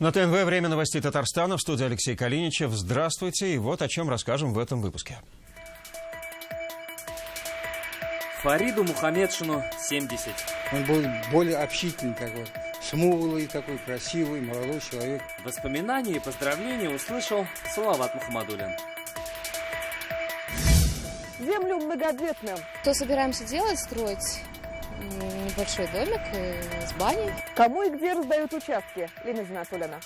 На ТНВ «Время новостей Татарстана», в студии Алексей Калиничев. Здравствуйте, и вот о чем расскажем в этом выпуске. Фариду Мухаммедшину 70. Он был более общительный такой, смуглый такой, красивый, молодой человек. Воспоминания и поздравления услышал Салават Мухаммадуллин. Землю многодетным. Что собираемся делать? Строить небольшой домик с баней. Кому и где раздают участки? Лена Зинатуллина.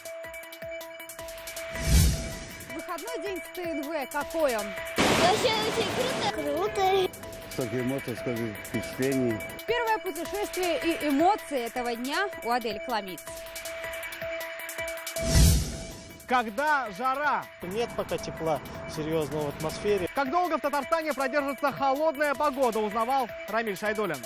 Выходной день в ТНВ. Какой он? Вообще очень круто. Круто. Столько эмоций, сколько впечатлений. Первое путешествие и эмоции этого дня у Адель Кламиц. Когда жара? Нет пока тепла серьезного в атмосфере. Как долго в Татарстане продержится холодная погода, узнавал Рамиль Шайдуллин.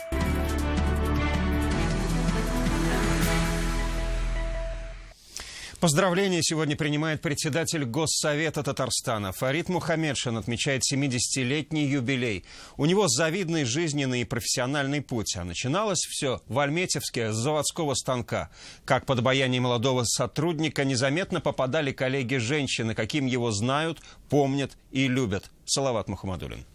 Поздравления сегодня принимает председатель Госсовета Татарстана. Фарид Мухаммедшин отмечает 70-летний юбилей. У него завидный жизненный и профессиональный путь. А начиналось все в Альметьевске с заводского станка. Как под обаянием молодого сотрудника незаметно попадали коллеги-женщины, каким его знают, помнят и любят. Салават Мухаммадуллин.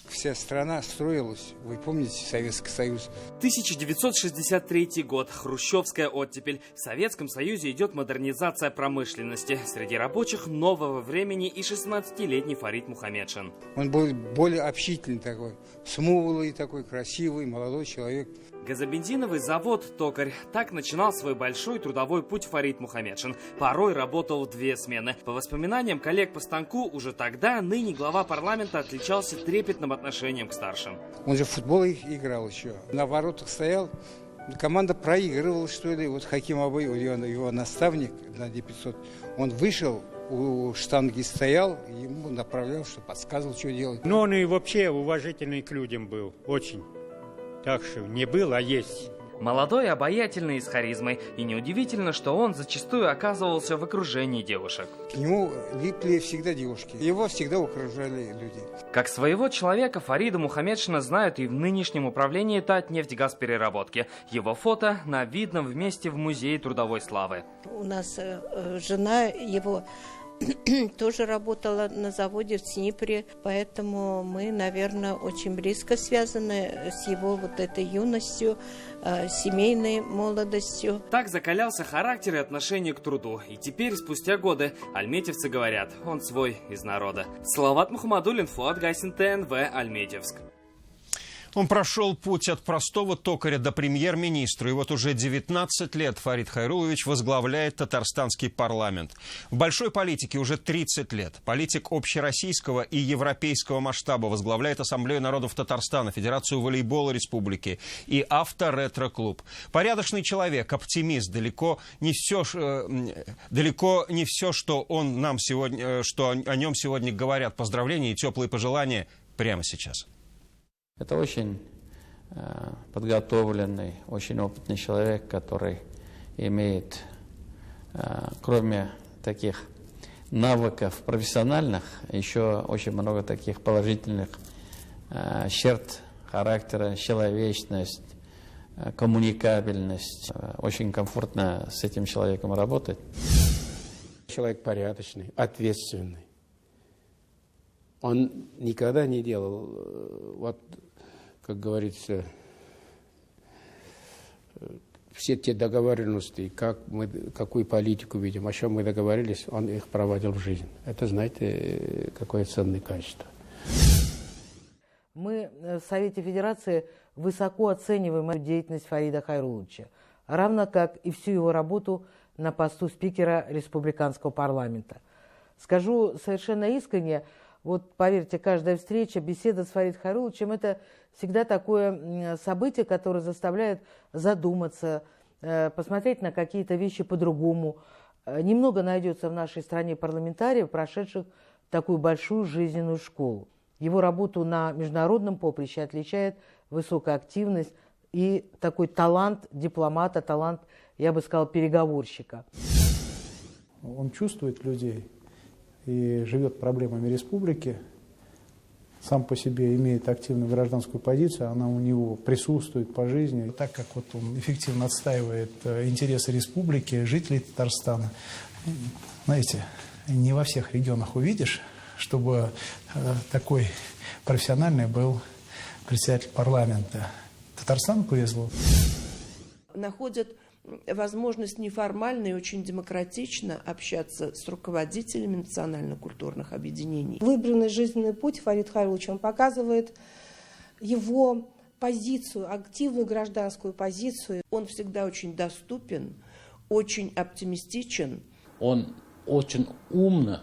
Вся страна строилась, вы помните, Советский Союз. 1963 год. Хрущевская оттепель. В Советском Союзе идет модернизация промышленности. Среди рабочих нового времени и 16-летний Фарид Мухаммедшин. Он был более общительный такой, смуглый такой, красивый, молодой человек. Газобензиновый завод «Токарь». Так начинал свой большой трудовой путь Фарид Мухаммедшин. Порой работал в 2 смены. По воспоминаниям коллег по станку, уже тогда ныне глава парламента отличался трепетным отношением к старшим. Он же в футбол играл еще. На воротах стоял. Команда проигрывала, что ли. Вот Хаким Абай, его наставник на Д-500, он вышел, у штанги стоял, ему направлял, что подсказывал, что делать. Но он и вообще уважительный к людям был, очень. Так что не был, а есть. Молодой, обаятельный и с харизмой. И неудивительно, что он зачастую оказывался в окружении девушек. К нему липли всегда девушки. Его всегда окружали люди. Как своего человека Фарида Мухаммедшина знают и в нынешнем управлении Татнефтегазпереработки. Его фото на видном вместе в Музее трудовой славы. У нас жена его тоже работала на заводе в Днепре, поэтому мы, наверное, очень близко связаны с его вот этой юностью, семейной молодостью. Так закалялся характер и отношение к труду. И теперь, спустя годы, альметьевцы говорят, он свой из народа. Салават Мухаммадуллин, Фуад Гайсин, ТНВ, Альметьевск. Он прошел путь от простого токаря до премьер-министра. И вот уже 19 лет Фарид Хайруллович возглавляет татарстанский парламент. В большой политике уже 30 лет. Политик общероссийского и европейского масштаба возглавляет Ассамблею народов Татарстана, Федерацию волейбола республики и авторетро-клуб. Порядочный человек, оптимист. Далеко не все, что он нам сегодня, что о нем сегодня говорят. Поздравления и теплые пожелания прямо сейчас. Это очень подготовленный, очень опытный человек, который имеет, кроме таких навыков профессиональных, еще очень много таких положительных черт характера, человечность, коммуникабельность. Очень комфортно с этим человеком работать. Человек порядочный, ответственный. Он никогда не делал, вот, как говорится, все те договоренности, какую политику видим, о чем мы договорились, он их проводил в жизнь. Это, знаете, какое ценное качество. Мы в Совете Федерации высоко оцениваем деятельность Фарида Хайрулловича, равно как и всю его работу на посту спикера Республиканского парламента. Скажу совершенно искренне, вот поверьте, каждая встреча, беседа с Фаридом Хайрулловичем – это всегда такое событие, которое заставляет задуматься, посмотреть на какие-то вещи по-другому. Немного найдется в нашей стране парламентариев, прошедших такую большую жизненную школу. Его работу на международном поприще отличает высокая активность и такой талант дипломата, талант, я бы сказал, переговорщика. Он чувствует людей и живет проблемами республики. сам по себе имеет активную гражданскую позицию, она у него присутствует по жизни. Так как вот он эффективно отстаивает интересы республики, жителей Татарстана, знаете, не во всех регионах увидишь, чтобы такой профессиональный был председатель парламента. Татарстану повезло. Находят возможность неформально и очень демократично общаться с руководителями национально-культурных объединений. Выбранный жизненный путь Фарид Хайрулович, он показывает его позицию, активную гражданскую позицию. Он всегда очень доступен, очень оптимистичен. Он очень умно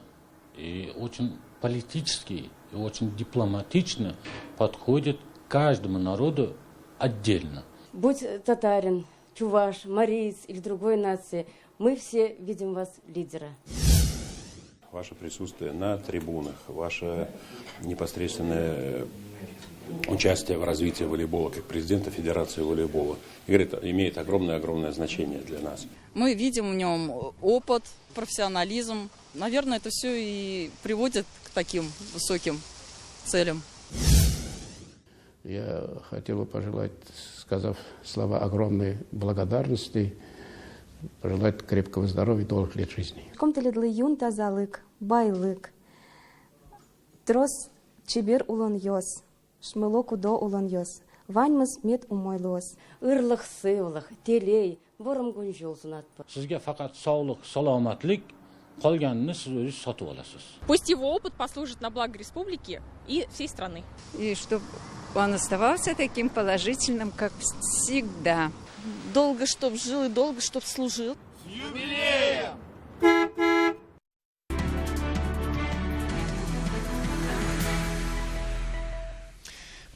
и очень политически и очень дипломатично подходит к каждому народу отдельно. Будь татарин, чуваш, мариец или другой нации, мы все видим вас лидера. Ваше присутствие на трибунах, ваше непосредственное участие в развитии волейбола, как президента Федерации волейбола, имеет огромное значение для нас. Мы видим в нем опыт, профессионализм. Наверное, это все и приводит к таким высоким целям. Я хотел бы пожелать, сказав слова огромной благодарности, пожелать крепкого здоровья и долгих лет жизни. Комтеледлы юн тазалык, байлык, трос чебер улон йос, шмыло кудо улон йос, ваньмыз мет умойлос. Ырлық, сывлық, телей, борым күн жолсын атпыр. Sizga faqat sog'lik, salomatlik, qolganini siz o'zingiz sotib olasiz. Пусть его опыт послужит на благо республики и всей страны. И чтобы он оставался таким положительным, как всегда. Долго чтоб жил и долго чтоб служил. С юбилеем!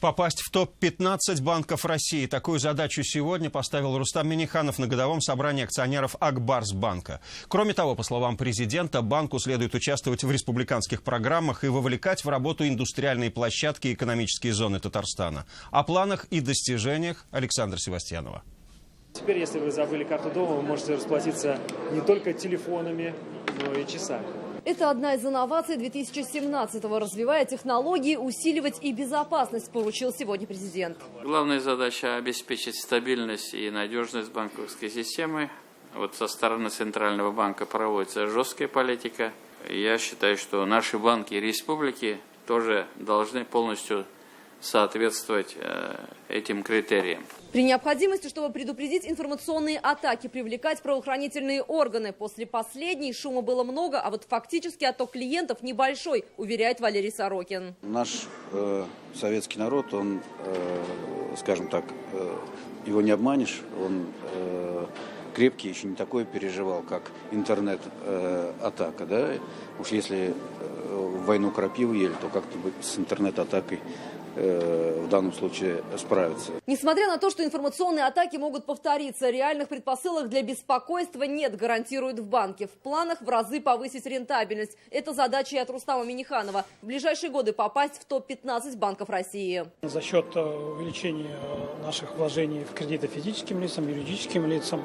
Попасть в топ-15 банков России. Такую задачу сегодня поставил Рустам Минниханов на годовом собрании акционеров Акбарсбанка. Кроме того, по словам президента, банку следует участвовать в республиканских программах и вовлекать в работу индустриальные площадки и экономические зоны Татарстана. О планах и достижениях Александра Севастьянова. Теперь, если вы забыли карту дома, вы можете расплатиться не только телефонами, но и часами. Это одна из инноваций 2017-го. Развивая технологии, усиливать и безопасность, поручил сегодня президент. Главная задача – обеспечить стабильность и надежность банковской системы. Вот со стороны Центрального банка проводится жесткая политика. Я считаю, что наши банки и республики тоже должны полностью соответствовать этим критериям. При необходимости, чтобы предупредить информационные атаки, привлекать правоохранительные органы. После последней шума было много, а вот фактически отток клиентов небольшой, уверяет Валерий Сорокин. Наш советский народ, он, скажем так, его не обманешь, он крепкий, еще не такое переживал, как интернет-атака. Да? Уж если в войну крапиву ели, то как-то с интернет-атакой в данном случае справиться. Несмотря на то, что информационные атаки могут повториться, реальных предпосылок для беспокойства нет, гарантируют в банке. В планах в разы повысить рентабельность. Это задача и от Рустама Минниханова. В ближайшие годы попасть в топ-15 банков России. За счет увеличения наших вложений в кредиты физическим лицам, юридическим лицам,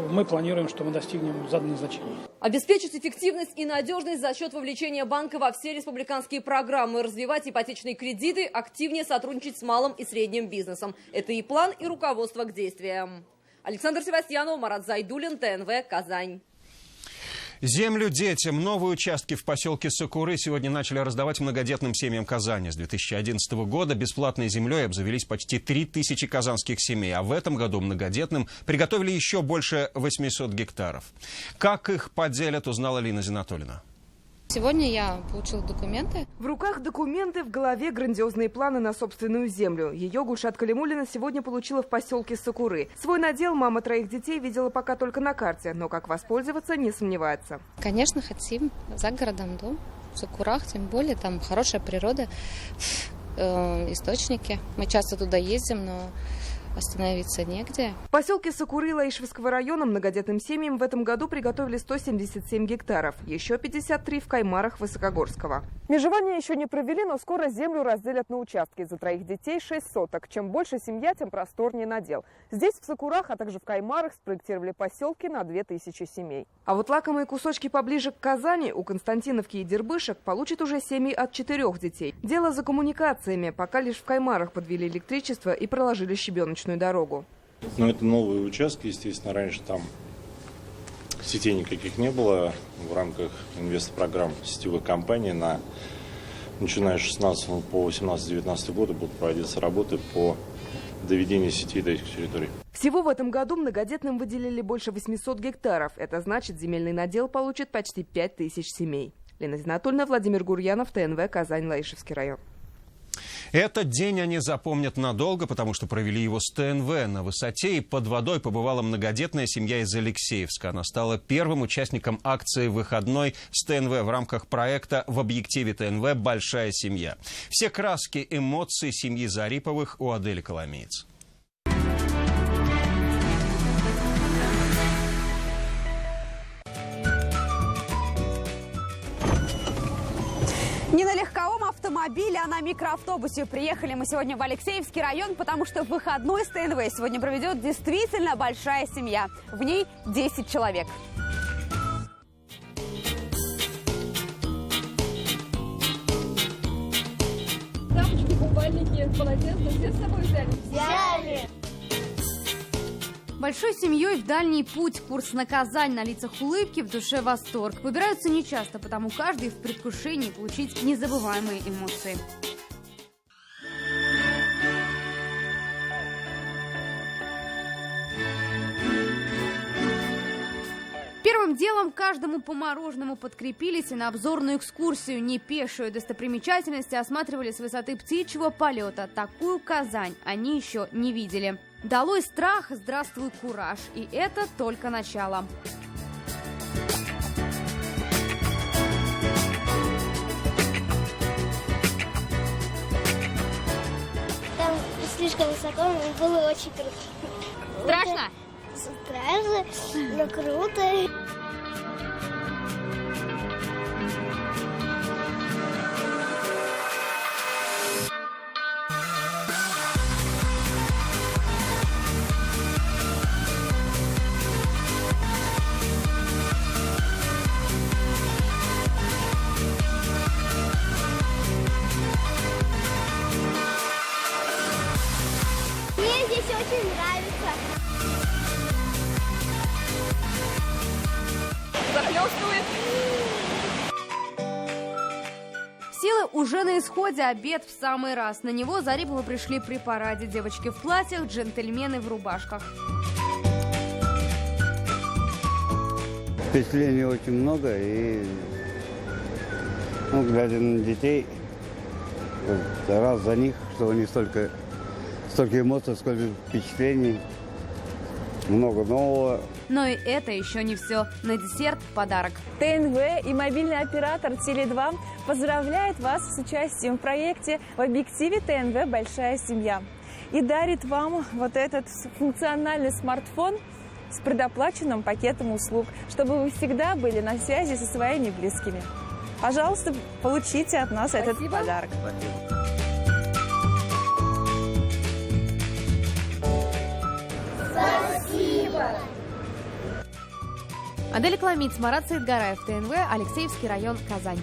мы планируем, что мы достигнем заданных значений. Обеспечить эффективность и надежность за счет вовлечения банка во все республиканские программы, развивать ипотечные кредиты, активнее сотрудничать с малым и средним бизнесом. Это и план, и руководство к действиям. Александр Севастьянов, Марат Зайдуллин, ТНВ, Казань. Землю детям. Новые участки в поселке Сокуры сегодня начали раздавать многодетным семьям Казани. С 2011 года бесплатной землей обзавелись почти 3000 казанских семей. А в этом году многодетным приготовили еще больше 800 гектаров. Как их поделят, узнала Лина Зинатуллина. Сегодня я получила документы. В руках документы, в голове грандиозные планы на собственную землю. Ее Гульшат Калимуллина сегодня получила в поселке Сокуры. Свой надел мама 3 детей видела пока только на карте, но как воспользоваться не сомневается. Конечно, хотим за городом дом, в Сокурах, тем более там хорошая природа, источники. Мы часто туда ездим, но остановиться негде. В поселке Сокуры Лаишевского района многодетным семьям в этом году приготовили 177 гектаров, еще 53 в Каймарах Высокогорского. Межевание еще не провели, но скоро землю разделят на участки. За 3 детей 6 соток. Чем больше семья, тем просторнее надел. Здесь, в Сокурах, а также в Каймарах, спроектировали поселки на 2000 семей. А вот лакомые кусочки поближе к Казани у Константиновки и Дербышек получат уже семьи от 4 детей. Дело за коммуникациями. Пока лишь в Каймарах подвели электричество и проложили щебеночную дорогу. Но это новые участки, естественно, раньше там сетей никаких не было. В рамках инвестпрограмм сетевых компаний начиная с 16 по 18-19 года будут проводиться работы по доведению сетей до этих территорий. Всего в этом году многодетным выделили больше 800 гектаров. Это значит, земельный надел получит почти 5000 семей. Лена Зинатульна, Владимир Гурьянов, ТНВ, Казань, Лаишевский район. Этот день они запомнят надолго, потому что провели его с ТНВ. На высоте и под водой побывала многодетная семья из Алексеевска. Она стала первым участником акции «Выходной» с ТНВ в рамках проекта «В объективе ТНВ. Большая семья». Все краски, эмоции семьи Зариповых у Адели Коломеец. Не на легковом автомобиле, а на микроавтобусе. Приехали мы сегодня в Алексеевский район, потому что в выходной с ТНВ сегодня проведет действительно большая семья. В ней 10 человек. Тапочки, купальники, полотенца все с собой взяли? Взяли! Большой семьей в дальний путь. Курс на Казань, на лицах улыбки, в душе восторг. Выбираются нечасто, потому каждый в предвкушении получить незабываемые эмоции. Первым делом каждому по мороженому подкрепились и на обзорную экскурсию. Не пешую достопримечательность осматривали с высоты птичьего полета. Такую Казань они еще не видели. Долой страх, здравствуй кураж. И это только начало. Там слишком высоко, но было очень круто. Страшно? Страшно, но круто. Мне здесь очень нравится. Захлёстывает. Силы уже на исходе, обед в самый раз. На него Зариповы пришли при параде. Девочки в платьях, джентльмены в рубашках. Впечатлений очень много, и глядя на детей, раз за них, что у них столько эмоций, сколько впечатлений, много нового. Но и это еще не все. На десерт подарок. ТНВ и мобильный оператор Теле2 поздравляет вас с участием в проекте «В объективе ТНВ. Большая семья» и дарит вам вот этот функциональный смартфон с предоплаченным пакетом услуг, чтобы вы всегда были на связи со своими близкими. Пожалуйста, получите от нас этот подарок. Спасибо! Адель Коломиц, Марат Саидгараев, ТНВ, Алексеевский район, Казань.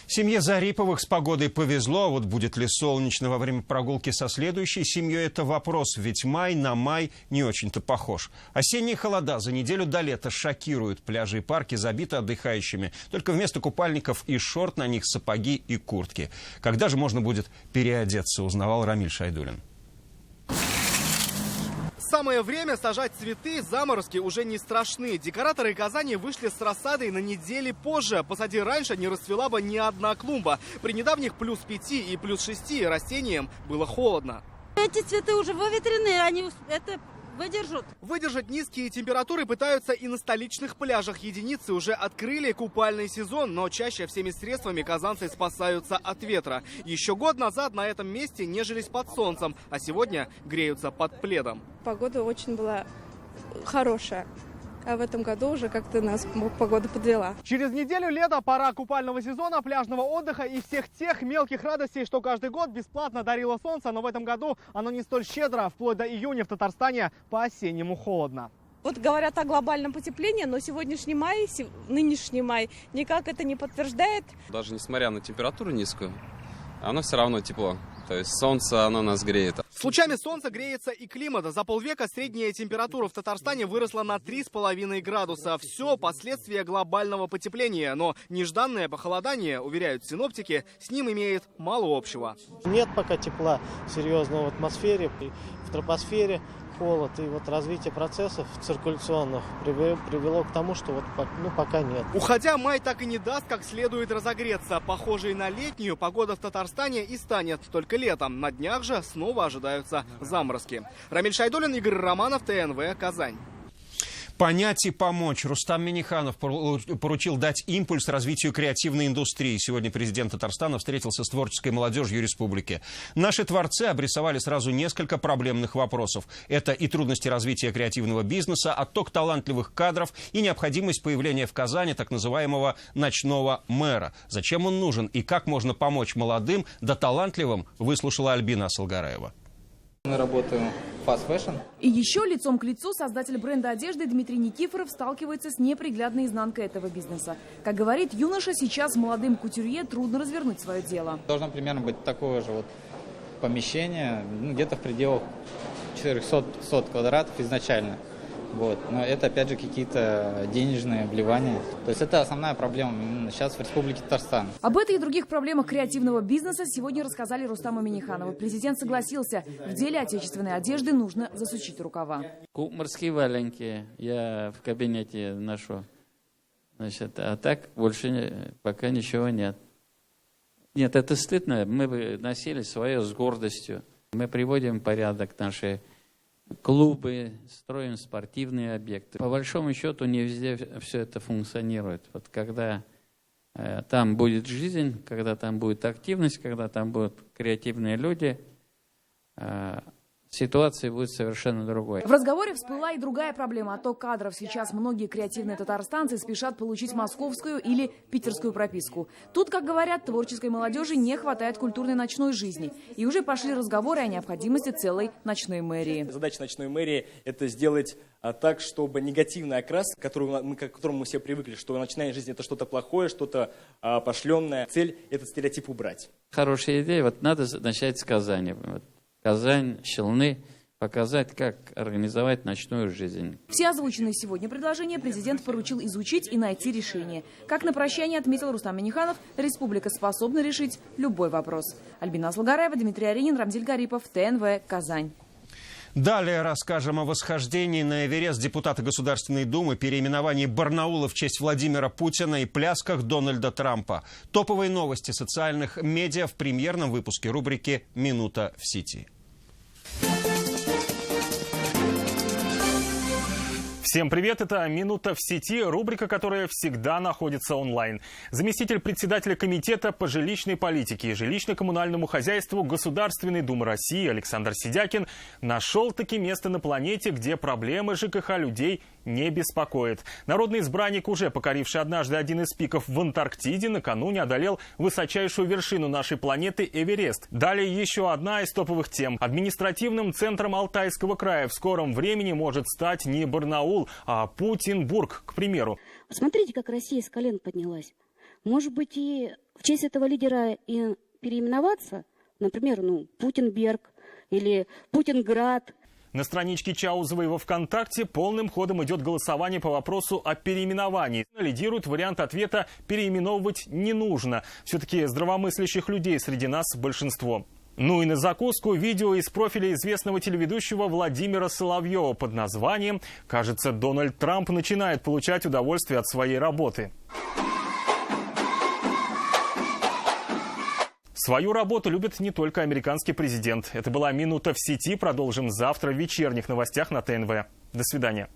Семье Зариповых с погодой повезло, а вот будет ли солнечно во время прогулки со следующей семьей – это вопрос, ведь май на май не очень-то похож. Осенние холода за неделю до лета шокируют. Пляжи и парки забиты отдыхающими. Только вместо купальников и шорт на них сапоги и куртки. Когда же можно будет переодеться, узнавал Рамиль Шайдулин. Самое время сажать цветы, заморозки уже не страшны. Декораторы Казани вышли с рассадой на неделе позже. Посади раньше, не расцвела бы ни одна клумба. При недавних плюс 5 и плюс 6 растениям было холодно. Эти цветы уже выветрены, это Выдержат. Выдержать низкие температуры пытаются и на столичных пляжах. Единицы уже открыли купальный сезон, но чаще всеми средствами казанцы спасаются от ветра. Еще год назад на этом месте нежились под солнцем, а сегодня греются под пледом. Погода очень была хорошая. А в этом году уже как-то нас погода подвела. Через неделю лета, пора купального сезона, пляжного отдыха и всех тех мелких радостей, что каждый год бесплатно дарило солнце, но в этом году оно не столь щедро. Вплоть до июня в Татарстане по-осеннему холодно. Вот говорят о глобальном потеплении, но сегодняшний май, нынешний май, никак это не подтверждает. Даже несмотря на температуру низкую, оно все равно тепло. То есть солнце, оно нас греет. С лучами солнца греется и климат. За полвека средняя температура в Татарстане выросла на 3,5 градуса. Все последствия глобального потепления. Но нежданное похолодание, уверяют синоптики, с ним имеет мало общего. Нет пока тепла серьезного в атмосфере, в тропосфере. Холод и вот развитие процессов циркуляционных привело к тому, что пока нет. Уходя, май так и не даст как следует разогреться. Похожей на летнюю погода в Татарстане и станет только летом. На днях же снова ожидаются заморозки. Рамиль Шайдуллин, Игорь Романов, ТНВ, Казань. Понять и помочь. Рустам Минниханов поручил дать импульс развитию креативной индустрии. Сегодня президент Татарстана встретился с творческой молодежью республики. Наши творцы обрисовали сразу несколько проблемных вопросов. Это и трудности развития креативного бизнеса, отток талантливых кадров и необходимость появления в Казани так называемого ночного мэра. Зачем он нужен и как можно помочь молодым да талантливым, выслушала Альбина Асылгараева. Мы работаем в fast fashion. И еще лицом к лицу создатель бренда одежды Дмитрий Никифоров сталкивается с неприглядной изнанкой этого бизнеса. Как говорит юноша, сейчас молодым кутюрье трудно развернуть свое дело. Должно примерно быть такое же помещение, где-то в пределах 400 квадратов изначально. Но это опять же какие-то денежные вливания. То есть это основная проблема именно сейчас в Республике Татарстан. Об этой и других проблемах креативного бизнеса сегодня рассказали Рустаму Минниханову. Президент согласился, в деле отечественной одежды нужно засучить рукава. Морские валенки я в кабинете ношу. А так больше пока ничего нет. Нет, это стыдно. Мы бы носили свое с гордостью. Мы приводим в порядок наши клубы, строим спортивные объекты. По большому счету не везде все это функционирует. Когда там будет жизнь, когда там будет активность, когда там будут креативные люди, ситуация будет совершенно другой. В разговоре всплыла и другая проблема – отток кадров. Сейчас многие креативные татарстанцы спешат получить московскую или питерскую прописку. Тут, как говорят, творческой молодежи не хватает культурной ночной жизни. И уже пошли разговоры о необходимости целой ночной мэрии. Задача ночной мэрии – это сделать так, чтобы негативный окрас, к которому мы все привыкли, что ночная жизнь – это что-то плохое, что-то пошленное. Цель – этот стереотип убрать. Хорошая идея. Надо начать с Казани. Казань, Челны, показать, как организовать ночную жизнь. Все озвученные сегодня предложения президент поручил изучить и найти решение. Как на прощание отметил Рустам Минниханов, республика способна решить любой вопрос. Альбина Асылгараева, Дмитрий Аринин, Рамзиль Гарипов, ТНВ, Казань. Далее расскажем о восхождении на Эверест депутата Государственной Думы, переименовании Барнаула в честь Владимира Путина и плясках Дональда Трампа. Топовые новости социальных медиа в премьерном выпуске рубрики «Минута в сети». Всем привет, это «Минута в сети», рубрика, которая всегда находится онлайн. Заместитель председателя комитета по жилищной политике и жилищно-коммунальному хозяйству Государственной Думы России Александр Сидякин нашел-таки место на планете, где проблемы ЖКХ людей не беспокоят. Народный избранник, уже покоривший однажды один из пиков в Антарктиде, накануне одолел высочайшую вершину нашей планеты Эверест. Далее еще одна из топовых тем. Административным центром Алтайского края в скором времени может стать не Барнаул, а Путинбург, к примеру. Смотрите, как Россия с колен поднялась. Может быть, и в честь этого лидера и переименоваться? Например, Путинберг или Путинград. На страничке Чаузовой во ВКонтакте полным ходом идет голосование по вопросу о переименовании. Лидирует вариант ответа «переименовывать не нужно». Все-таки здравомыслящих людей среди нас большинство. Ну и на закуску видео из профиля известного телеведущего Владимира Соловьева под названием «Кажется, Дональд Трамп начинает получать удовольствие от своей работы». Свою работу любит не только американский президент. Это была «Минута в сети». Продолжим завтра в вечерних новостях на ТНВ. До свидания.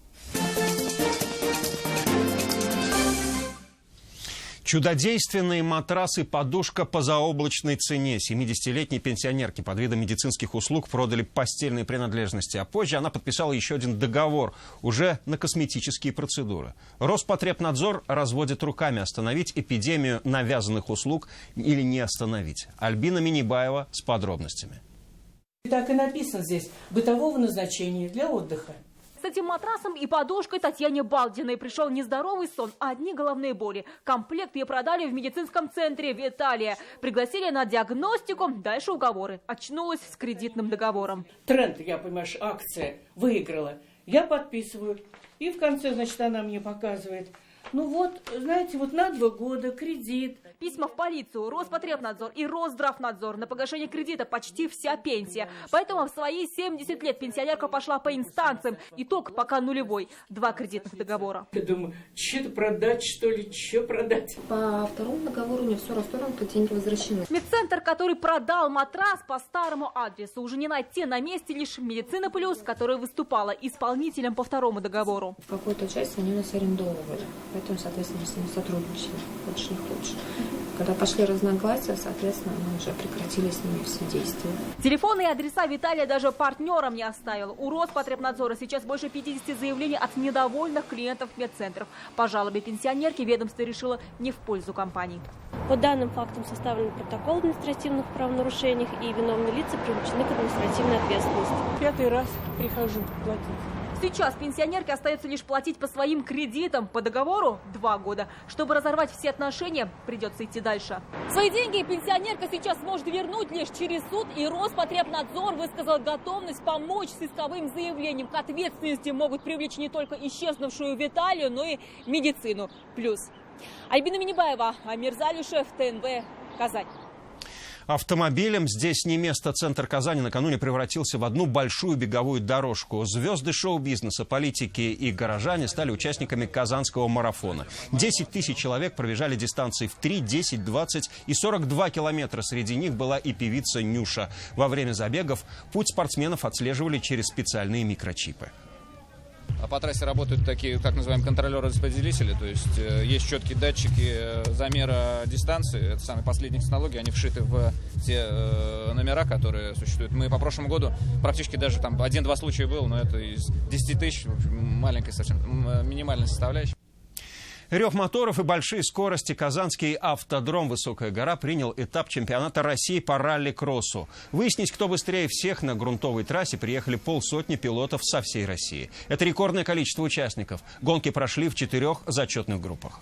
Чудодейственные матрасы, подушка по заоблачной цене. 70-летней пенсионерке под видом медицинских услуг продали постельные принадлежности. А позже она подписала еще один договор уже на косметические процедуры. Роспотребнадзор разводит руками: остановить эпидемию навязанных услуг или не остановить. Альбина Минибаева с подробностями. Так и написано здесь: бытового назначения для отдыха. С этим матрасом и подушкой Татьяне Балдиной пришел не здоровый сон, а одни головные боли. Комплект ей продали в медицинском центре в Италии. Пригласили на диагностику, дальше уговоры. Очнулась с кредитным договором. Тренд, я понимаешь, акция выиграла. Я подписываю. И в конце, значит, она мне показывает: ну вот, знаете, вот на 2 года кредит. Письма в полицию, Роспотребнадзор и Росздравнадзор. На погашение кредита почти вся пенсия. Поэтому в свои 70 лет пенсионерка пошла по инстанциям. Итог пока нулевой. 2 кредитных договора. Я думаю, что-то продать, что ли, что продать? По второму договору у нее все расторгнуто, деньги возвращены. Медцентр, который продал матрас по старому адресу, уже не найти. На месте лишь Медицина Плюс, которая выступала исполнителем по второму договору. В какую-то часть они нас арендовывали. Поэтому, соответственно, с ними сотрудничали. Больше не хочешь. Когда пошли разногласия, соответственно, мы уже прекратили с ними все действия. Телефоны и адреса Виталия даже партнерам не оставил. У Роспотребнадзора сейчас больше 50 заявлений от недовольных клиентов медцентров. По жалобе пенсионерки ведомство решило не в пользу компаний. По данным фактам составлен протокол административных правонарушений, и виновные лица привлечены к административной ответственности. 5-й раз прихожу платить. Сейчас пенсионерке остается лишь платить по своим кредитам. По договору 2 года. Чтобы разорвать все отношения, придется идти дальше. Свои деньги пенсионерка сейчас может вернуть лишь через суд. И Роспотребнадзор высказал готовность помочь с исковым заявлением. К ответственности могут привлечь не только исчезнувшую Виталию, но и Медицину Плюс. Альбина Минибаева, Амир Залюшев, ТНВ, Казань. Автомобилем здесь не место. Центр Казани накануне превратился в одну большую беговую дорожку. Звезды шоу-бизнеса, политики и горожане стали участниками Казанского марафона. 10 тысяч человек пробежали дистанции в 3, 10, 20 и 42 километра. Среди них была и певица Нюша. Во время забегов путь спортсменов отслеживали через специальные микрочипы. По трассе работают такие, так называемые, контролеры-распределители, то есть есть четкие датчики замера дистанции, это самые последние технологии, они вшиты в те номера, которые существуют. Мы по прошлому году практически даже там 1-2 случая был, но это из 10 тысяч, маленькая совсем, минимальная составляющая. Рев моторов и большие скорости. Казанский автодром «Высокая гора» принял этап чемпионата России по ралли-кроссу. Выяснить, кто быстрее всех на грунтовой трассе, приехали 50 пилотов со всей России. Это рекордное количество участников. Гонки прошли в 4 зачетных группах.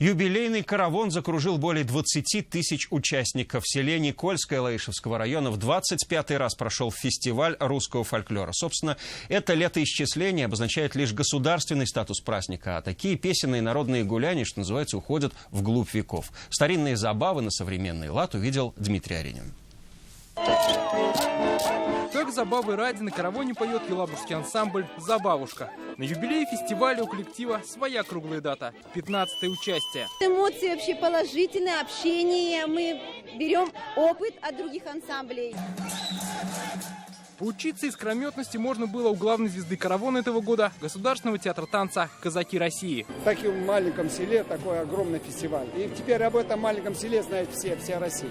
Юбилейный караван закружил более 20 тысяч участников. В селе Никольское Лаишевского района в 25-й раз прошел фестиваль русского фольклора. Собственно, это летоисчисление обозначает лишь государственный статус праздника. А такие песенные народные гуляния, что называется, уходят вглубь веков. Старинные забавы на современный лад увидел Дмитрий Аренин. Так забавы ради на караване поет елабужский ансамбль «Забавушка». На юбилее фестиваля у коллектива своя круглая дата – 15-е участие. Эмоции вообще положительные, общение. Мы берем опыт от других ансамблей. Поучиться искрометности можно было у главной звезды каравана этого года – Государственного театра танца «Казаки России». В таком маленьком селе такой огромный фестиваль. И теперь об этом маленьком селе знает вся Россия.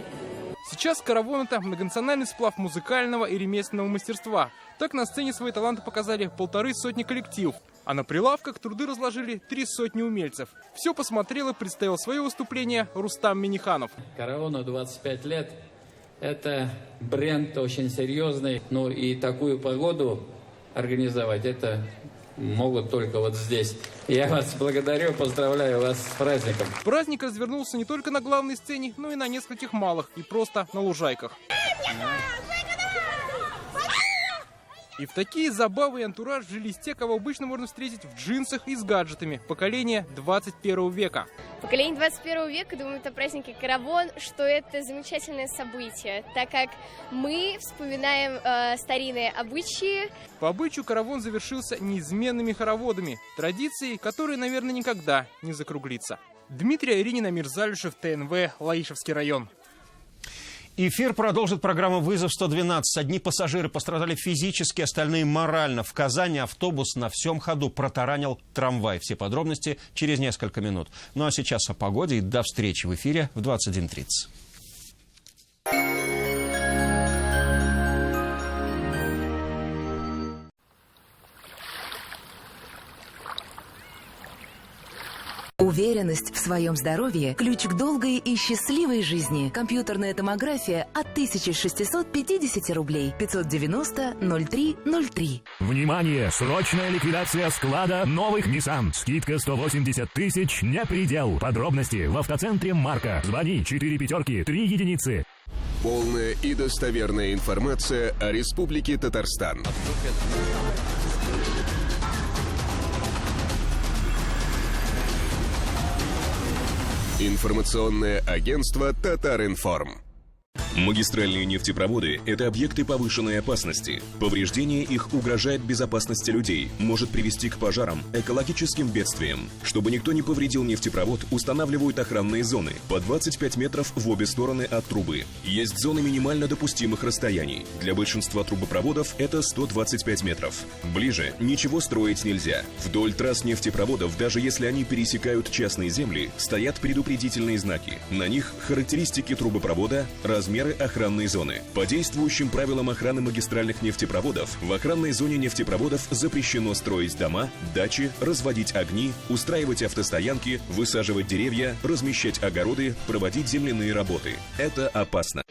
Сейчас караван – это многонациональный сплав музыкального и ремесленного мастерства. Так на сцене свои таланты показали 150 коллективов, а на прилавках труды разложили 300 умельцев. Все посмотрел и представил свое выступление Рустам Миниханов. Каравану 25 лет. Это бренд очень серьезный. Ну и такую погоду организовать, это могут только вот здесь. Я вас благодарю, поздравляю вас с праздником. Праздник развернулся не только на главной сцене, но и на нескольких малых и просто на лужайках. И в такие забавы и антураж вжились те, кого обычно можно встретить в джинсах и с гаджетами. Поколение 21 века. Поколение 21 века думает о празднике Караван, что это замечательное событие, так как мы вспоминаем старинные обычаи. По обычаю караван завершился неизменными хороводами, традицией, которая, наверное, никогда не закруглится. Дмитрий Иринина, Мирзалюшев, ТНВ, Лаишевский район. Эфир продолжит программа «Вызов-112». Одни пассажиры пострадали физически, остальные морально. В Казани автобус на всем ходу протаранил трамвай. Все подробности через несколько минут. Ну а сейчас о погоде и до встречи в эфире в 21:30. Уверенность в своем здоровье – ключ к долгой и счастливой жизни. Компьютерная томография от 1650 рублей. 590-03-03. Внимание! Срочная ликвидация склада новых Nissan. Скидка 180 тысяч не предел. Подробности в автоцентре «Марка». Звони 4 пятерки 3 единицы. Полная и достоверная информация о Республике Татарстан. Информационное агентство «Татаринформ». Магистральные нефтепроводы – это объекты повышенной опасности. Повреждение их угрожает безопасности людей, может привести к пожарам, экологическим бедствиям. Чтобы никто не повредил нефтепровод, устанавливают охранные зоны по 25 метров в обе стороны от трубы. Есть зоны минимально допустимых расстояний. Для большинства трубопроводов это 125 метров. Ближе ничего строить нельзя. Вдоль трасс нефтепроводов, даже если они пересекают частные земли, стоят предупредительные знаки. На них характеристики трубопровода, размеры охранной зоны. По действующим правилам охраны магистральных нефтепроводов, в охранной зоне нефтепроводов запрещено строить дома, дачи, разводить огни, устраивать автостоянки, высаживать деревья, размещать огороды, проводить земляные работы. Это опасно.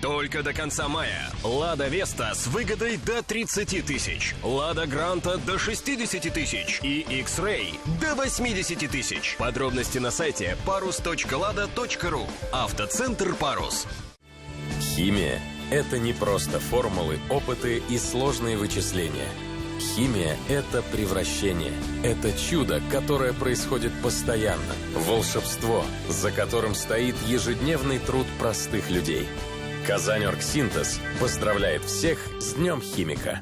Только до конца мая. Лада Веста с выгодой до 30 тысяч. Лада Гранта до 60 тысяч. И X-Ray до 80 тысяч. Подробности на сайте parus.lada.ru. Автоцентр «Парус». Химия – это не просто формулы, опыты и сложные вычисления. Химия – это превращение. Это чудо, которое происходит постоянно. Волшебство, за которым стоит ежедневный труд простых людей. Казань-Оргсинтез поздравляет всех с Днем химика.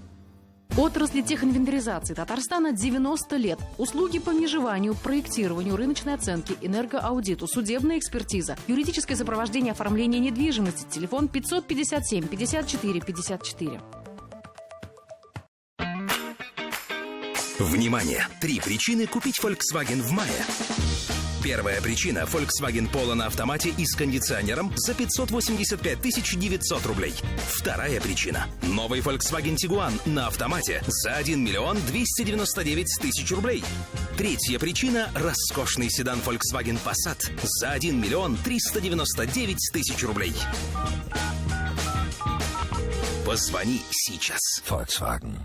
Отрасли техинвентаризации Татарстана 90 лет. Услуги по межеванию, проектированию, рыночной оценке, энергоаудиту, судебная экспертиза, юридическое сопровождение оформления недвижимости. Телефон 557 54 54. Внимание! 3 причины купить Volkswagen в мае. Первая причина – Volkswagen Polo на автомате и с кондиционером за 585 900 рублей. Вторая причина – новый Volkswagen Tiguan на автомате за 1 миллион 299 тысяч рублей. Третья причина – роскошный седан Volkswagen Passat за 1 миллион 399 тысяч рублей. Позвони сейчас. Volkswagen.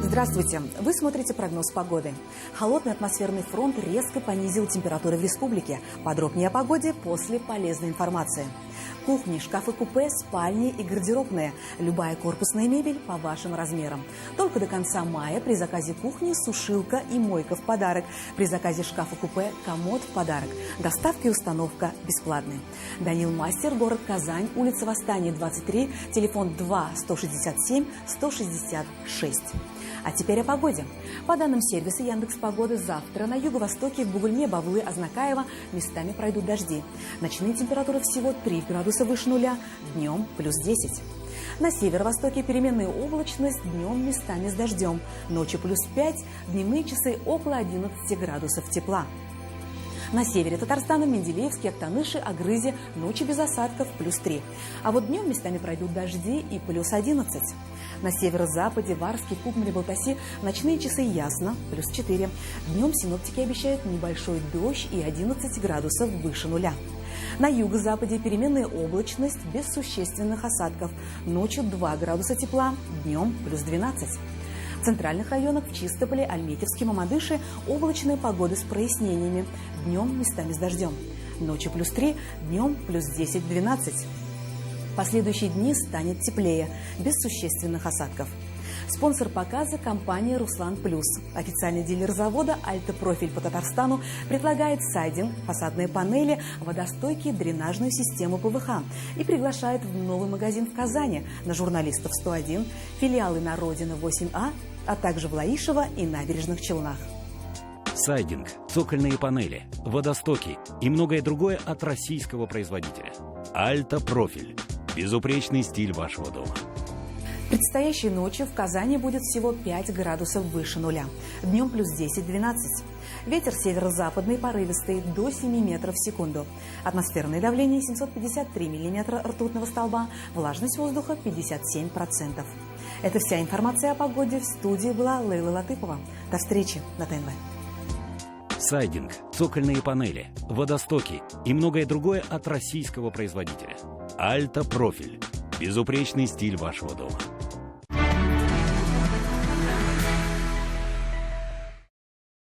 Здравствуйте! Вы смотрите прогноз погоды. Холодный атмосферный фронт резко понизил температуры в республике. Подробнее о погоде после полезной информации. Кухни, шкафы-купе, спальни и гардеробные. Любая корпусная мебель по вашим размерам. Только до конца мая при заказе кухни сушилка и мойка в подарок. При заказе шкафа-купе комод в подарок. Доставка и установка бесплатные. Данил Мастер, город Казань, улица Восстания, 23, телефон 2 167 166. А теперь о погоде. По данным сервиса Яндекс.Погоды, завтра на юго-востоке в Бугульме, Бавлы, Азнакаево местами пройдут дожди. Ночные температуры всего 3 градуса выше нуля, днем плюс 10. На северо-востоке переменная облачность, днем местами с дождем. Ночью плюс 5, дневные часы около 11 градусов тепла. На севере Татарстана, Менделеевске, Актаныше, Агрызе ночью без осадков плюс 3. А вот днем местами пройдут дожди и плюс 11. На северо-западе, Варске, Кукмаре, Балтасе ночные часы ясно, плюс 4. Днем синоптики обещают небольшой дождь и 11 градусов выше нуля. На юго-западе переменная облачность без существенных осадков. Ночью 2 градуса тепла, днем плюс 12. В центральных районах в Чистополе, Альметьевске, Мамадыше облачная погода с прояснениями. Днем местами с дождем. Ночью плюс 3, днем плюс 10-12. В последующие дни станет теплее, без существенных осадков. Спонсор показа – компания «Руслан Плюс». Официальный дилер завода «Альта Профиль» по Татарстану предлагает сайдинг, фасадные панели, водостойкие, дренажную систему ПВХ и приглашает в новый магазин в Казани на Журналистов 101, филиалы на Родина 8А, а также в Лаишево и Набережных Челнах. Сайдинг, цокольные панели, водостоки и многое другое от российского производителя. «Альта Профиль». Безупречный стиль вашего дома. Предстоящей ночью в Казани будет всего 5 градусов выше нуля. Днем плюс 10-12. Ветер северо-западный порывистый до 7 метров в секунду. Атмосферное давление 753 миллиметра ртутного столба. Влажность воздуха 57%. Это вся информация о погоде. В студии была Лейла Латыпова. До встречи на ТНВ. Сайдинг, цокольные панели, водостоки и многое другое от российского производителя. «Альта Профиль». Безупречный стиль вашего дома.